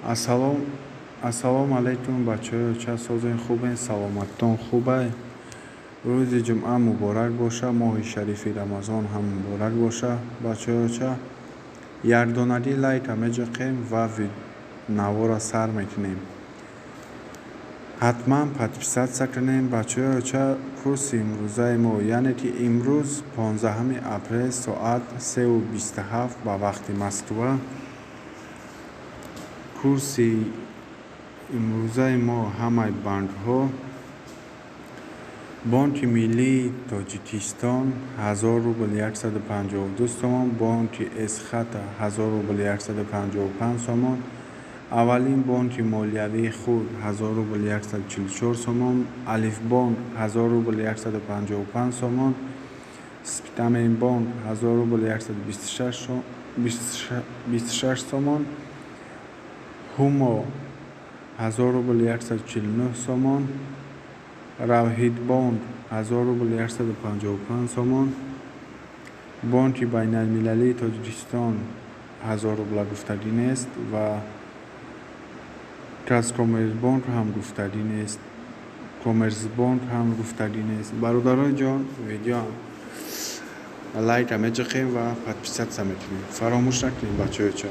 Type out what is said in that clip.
Ассалому алайкум бачаҳо, ча созен хубен, саломаттон хубай. Рӯзи ҷумъа муборак боша, моҳи шарифи Рамазон ҳам муборак боша бачаҳо. Ча якдонади лайка меҷоқем ва навора сар мекунем. ҳатман подписатсия кунем бачаҳо. Ча курси имрӯзаи мо, яъне ки имрӯз 15 апрел соат 3:27 ба вақти Москва. курси имрӯзаи мо ҳамаи бандҳо: Бонки Миллии Тоҷикистон 1000 рубл 152 сомон, Бонки Эсхата 1000 рубл 155 сомон, аввалин бонки молиявии Худ 1000 рубл 144 сомон, Алифбонк 1000 рубл 155 сомон, Спитаминбонк 1000 рубл 126 сомон, Ҳумо 1000 рубл 149 сомон, Равҳидбонк 1000 рубл 155 сомон, Бонки Байналмилалии Тоҷикистон 1000 рубла гуфтагӣ нест ва Казкоммерсбонк ҳам гуфтагӣ нест, Коммерсбонк ҳам гуфтагӣ нест. Бародарои ҷон, видео лайка меҷоқем ва подписатсия мекунем. Фаромӯш накунем бачаҳо.